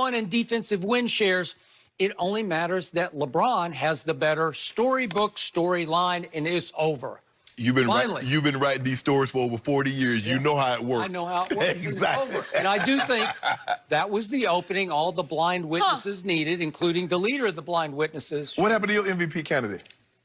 and defensive win shares. It only matters that LeBron has the better storybook storyline, and it's over. You've been writing these stories for over 40 years. Yeah. You know how it works. I know how it works. Exactly. It's over. And I do think that was the opening all the blind witnesses needed, including the leader of the blind witnesses. What happened to your MVP candidate?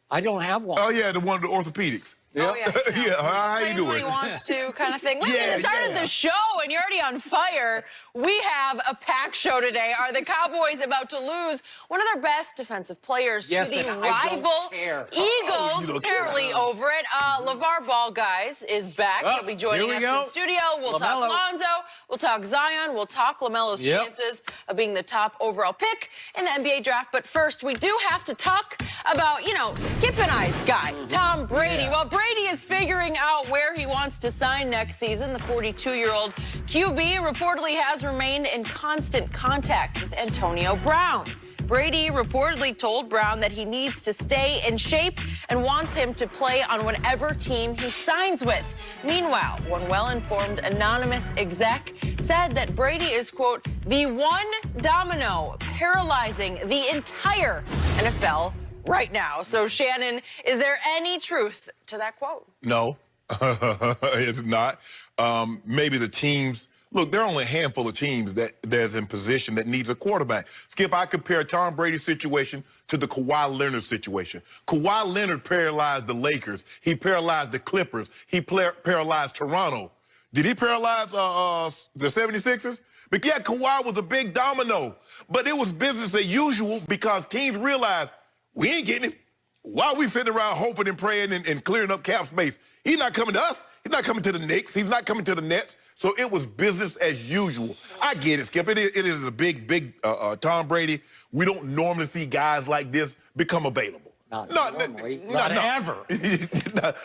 I don't have one. Oh, yeah, the one with the orthopedics. Yeah. Oh, yeah. Yeah, how you doing? When he wants to kind of thing. Look, we started the show, and you're already on fire. We have a packed show today. Are the Cowboys about to lose one of their best defensive players to the rival Eagles? Apparently over it. LeVar Ball, guys, is back. He'll be joining us in studio. We'll talk Lonzo. We'll talk Zion. We'll talk LaMelo's chances of being the top overall pick in the NBA draft. But first, we do have to talk about, you know, Skip and I's guy, Tom Brady. Well, Brady is figuring out where he wants to sign next season. The 42-year-old QB reportedly has remained in constant contact with Antonio Brown. Brady reportedly told Brown that he needs to stay in shape and wants him to play on whatever team he signs with. Meanwhile, one well-informed anonymous exec said that Brady is, quote, the one domino paralyzing the entire NFL right now. So, Shannon, is there any truth to that quote? No, it's not. Maybe the teams, look, there are only a handful of teams that's in position that needs a quarterback. Skip, I compare Tom Brady's situation to the Kawhi Leonard situation. Kawhi Leonard paralyzed the Lakers. He paralyzed the Clippers. He paralyzed Toronto. Did he paralyze the 76ers? But yeah, Kawhi was a big domino. But it was business as usual because teams realized, we ain't getting him. Why are we sitting around hoping and praying and clearing up cap space? He's not coming to us. He's not coming to the Knicks. He's not coming to the Nets. So it was business as usual. I get it, Skip. It is a big Tom Brady. We don't normally see guys like this become available. Not normally. Not ever.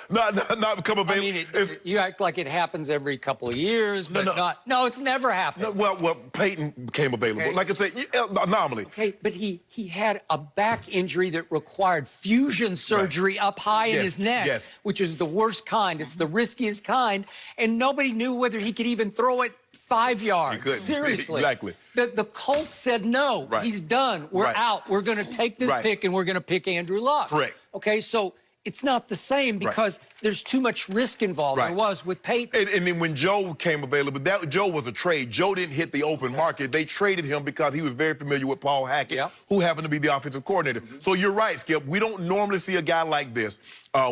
not become available. I mean, you act like it happens every couple of years, but no, it's never happened. No, well, Peyton became available. Okay. Like I said, anomaly. Okay, but he had a back injury that required fusion surgery up high in his neck, which is the worst kind. It's the riskiest kind, and nobody knew whether he could even throw it 5 yards. Seriously. Exactly. The Colts said no. He's done. We're out. We're going to take this pick, and we're going to pick Andrew Luck. Correct. Okay, so it's not the same because there's too much risk involved. There was with Peyton. And then when Joe came available, Joe was a trade. Joe didn't hit the open market. They traded him because he was very familiar with Paul Hackett, who happened to be the offensive coordinator. So you're right, Skip. We don't normally see a guy like this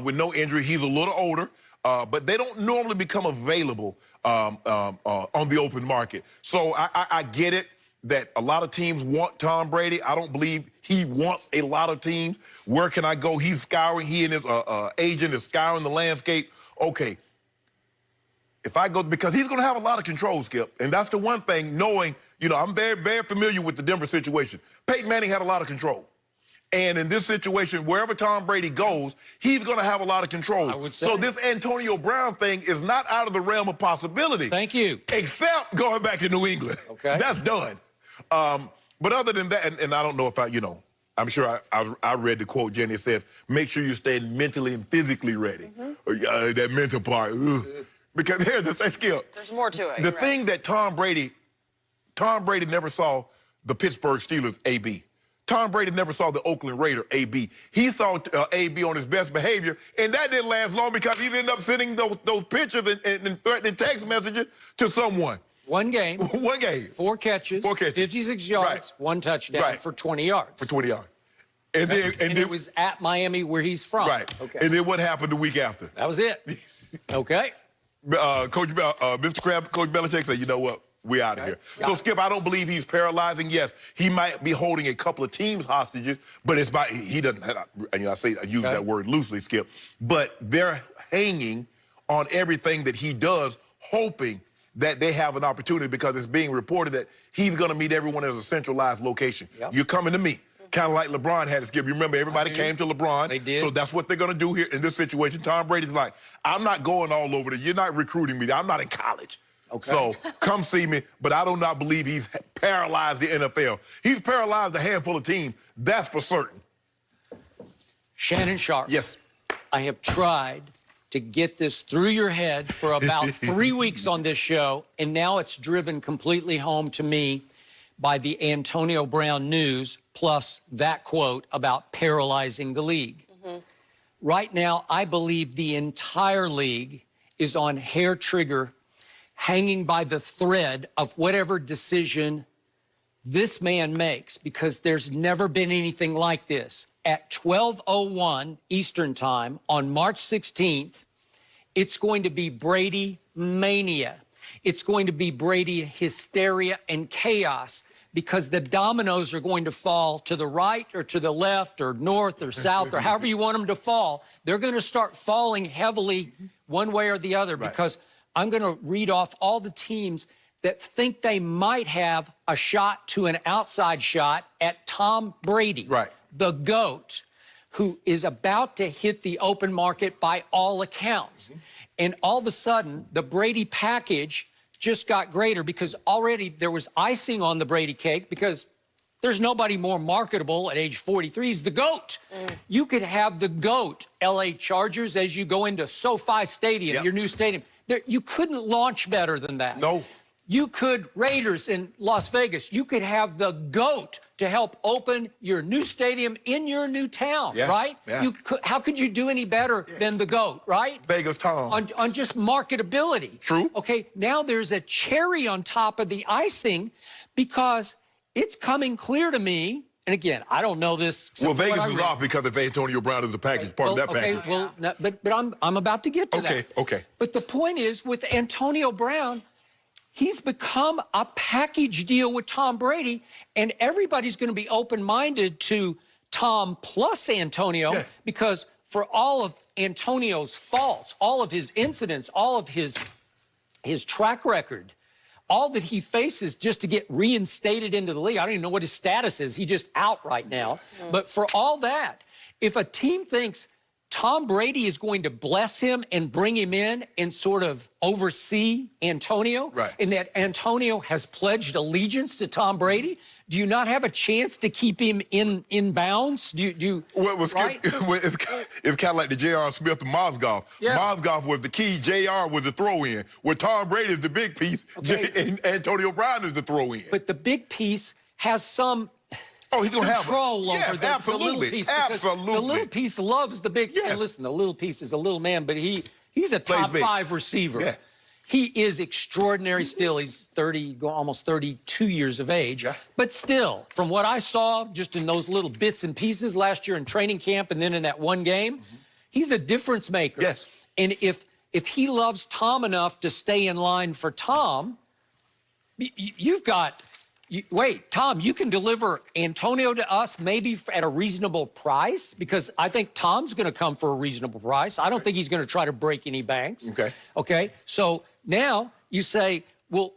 with no injury. He's a little older, but they don't normally become available on the open market. So I get it that a lot of teams want Tom Brady. I don't believe he wants a lot of teams. Where can I go? He's scouring. He and his agent is scouring the landscape. Okay, if I go, because he's going to have a lot of control, Skip. And that's the one thing, knowing, you know, I'm very, very familiar with the Denver situation. Peyton Manning had a lot of control. And in this situation, wherever Tom Brady goes, he's going to have a lot of control. I would say. So this Antonio Brown thing is not out of the realm of possibility. Thank you. Except going back to New England. Okay. That's done. But other than that, and I don't know if I'm sure I read the quote, Jenny, it says, make sure you stay mentally and physically ready. That mental part. Because here's the thing, Skip. There's more to it. The thing that Tom Brady never saw the Pittsburgh Steelers AB. Tom Brady never saw the Oakland Raider AB. He saw AB on his best behavior, and that didn't last long because he ended up sending those pictures and threatening text messages to someone. One game. 4 catches. 56 yards, 1 touchdown for 20 yards. For 20 yards. And it was at Miami where he's from. Right. Okay. And then what happened the week after? That was it. Okay. Coach Belichick said, you know what? We're out of here. So, Skip, I don't believe he's paralyzing. Yes, he might be holding a couple of teams hostages, but it's by he doesn't. I use that word loosely, Skip. But they're hanging on everything that he does, hoping that they have an opportunity because it's being reported that he's going to meet everyone as a centralized location. You're coming to me. Kind of like LeBron had to Skip. You remember everybody came to LeBron. They did. So that's what they're going to do here in this situation. Tom Brady's like, I'm not going all over there. You're not recruiting me. I'm not in college. Okay. So come see me, but I do not believe he's paralyzed the NFL. He's paralyzed a handful of teams. That's for certain. Shannon Sharp. Yes. I have tried to get this through your head for about 3 weeks on this show, and now it's driven completely home to me. by the Antonio Brown news, plus that quote about paralyzing the league. Right now, I believe the entire league is on hair trigger, hanging by the thread of whatever decision this man makes, because there's never been anything like this. At 12:01 Eastern Time on March 16th, it's going to be Brady mania. It's going to be Brady hysteria and chaos, because the dominoes are going to fall to the right or to the left or north or south or however you want them to fall. They're going to start falling heavily one way or the other, because I'm going to read off all the teams that think they might have a shot to an outside shot at Tom Brady, the GOAT, who is about to hit the open market by all accounts. And all of a sudden, the Brady package just got greater, because already there was icing on the Brady cake, because there's nobody more marketable at age 43. He's the GOAT. You could have the GOAT, LA Chargers, as you go into SoFi Stadium, your new stadium. You couldn't launch better than that. No. You could, Raiders in Las Vegas, you could have the GOAT to help open your new stadium in your new town, right? How could you do any better than the GOAT, right? Vegas Tom. On just marketability. True. Okay, now there's a cherry on top of the icing, because it's coming clear to me, and again, I don't know this. Well, Vegas is off because of Antonio Brown is the package, part of that package. Okay, well, no, but I'm about to get to that. Okay. But the point is, with Antonio Brown, he's become a package deal with Tom Brady, and everybody's going to be open-minded to Tom plus Antonio, because for all of Antonio's faults, all of his incidents, all of his track record, all that he faces just to get reinstated into the league, I don't even know what his status is. He's just out right now. But for all that, if a team thinks Tom Brady is going to bless him and bring him in and sort of oversee Antonio, and that Antonio has pledged allegiance to Tom Brady, do you not have a chance to keep him in bounds? It's kind of like the J.R. Smith and Mozgov. Mozgov was the key, J.R. was the throw-in. Where Tom Brady is the big piece, and Antonio Brown is the throw-in. But the big piece has some he's gonna have control over the little piece. Absolutely. The little piece loves the big. And listen, the little piece is a little man, but he's a top 5 receiver. He is extraordinary still. He's 30, almost 32 years of age. But still, from what I saw just in those little bits and pieces last year in training camp and then in that one game, he's a difference maker. And if he loves Tom enough to stay in line for Tom, you've got... Wait, Tom, you can deliver Antonio to us maybe at a reasonable price, because I think Tom's going to come for a reasonable price. I don't think he's going to try to break any banks. Okay. So now you say, well,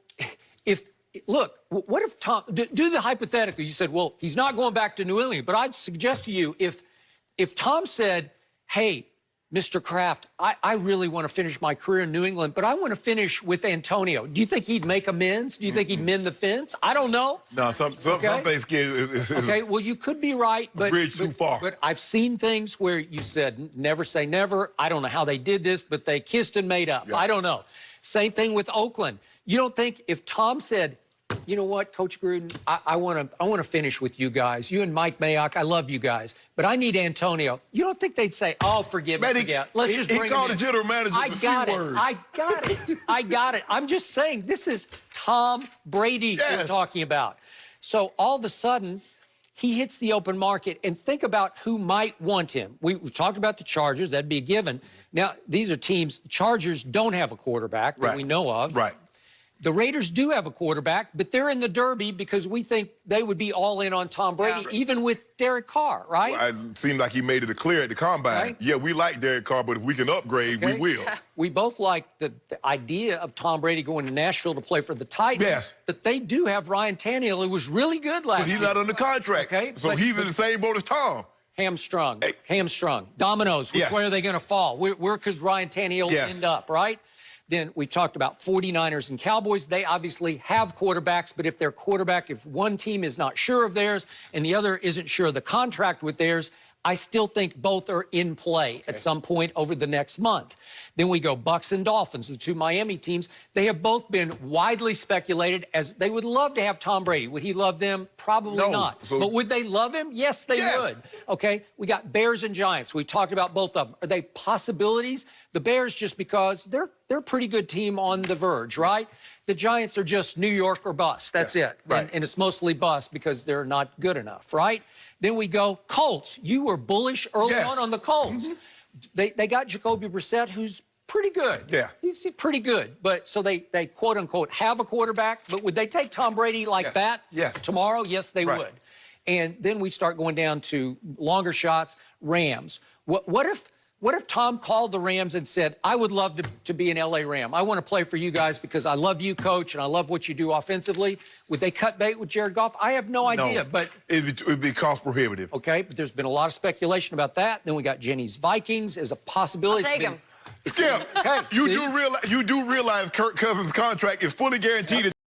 what if Tom, do the hypothetical. You said, well, he's not going back to New England. But I'd suggest to you, if Tom said, hey, Mr. Kraft, I really want to finish my career in New England, but I want to finish with Antonio. Do you think he'd make amends? Do you think he'd mend the fence? I don't know. No, some things okay, well, you could be right, but bridge too far. But I've seen things where you said never say never. I don't know how they did this, but they kissed and made up. I don't know. Same thing with Oakland. You don't think if Tom said, you know what, Coach Gruden, I want to finish with you guys. You and Mike Mayock, I love you guys, but I need Antonio. You don't think they'd say, oh, forgive me, forget. Let's just bring him in. He called the general manager I got it. I'm just saying, this is Tom Brady we're talking about. So all of a sudden, he hits the open market, and think about who might want him. We've talked about the Chargers. That'd be a given. Now, these are teams. Chargers don't have a quarterback that we know of. The Raiders do have a quarterback, but they're in the Derby because we think they would be all in on Tom Brady, even with Derek Carr, right? Well, it seemed like he made it clear at the Combine. Yeah, we like Derek Carr, but if we can upgrade, we will. We both like the idea of Tom Brady going to Nashville to play for the Titans. But they do have Ryan Tannehill, who was really good last year. But he's not under contract. So he's in the same boat as Tom. Hamstrung. Hamstrung. Dominoes. Which way are they going to fall? Where could Ryan Tannehill end up, right? Then we talked about 49ers and Cowboys. They obviously have quarterbacks, but if their quarterback, if one team is not sure of theirs and the other isn't sure of the contract with theirs, I still think both are in play at some point over the next month. Then we go Bucks and Dolphins, the two Miami teams. They have both been widely speculated as they would love to have Tom Brady. Would he love them? Probably not. But would they love him? Yes, they would. Okay, we got Bears and Giants. We talked about both of them. Are they possibilities? The Bears just because they're a pretty good team on the verge, right? The Giants are just New York or bust. That's it. Right. And it's mostly bust because they're not good enough, right? Then we go Colts. You were bullish early on the Colts. They got Jacoby Brissett, who's pretty good. Yeah. He's pretty good. But so they quote unquote have a quarterback, but would they take Tom Brady like that tomorrow? Yes, they would. And then we start going down to longer shots, Rams. What if Tom called the Rams and said, I would love to be an LA Ram. I want to play for you guys because I love you, coach, and I love what you do offensively. Would they cut bait with Jared Goff? I have no idea. But it would be cost prohibitive. Okay, but there's been a lot of speculation about that. Then we got Jenny's Vikings as a possibility. I'll take him. Skip, you do realize Kirk Cousins' contract is fully guaranteed.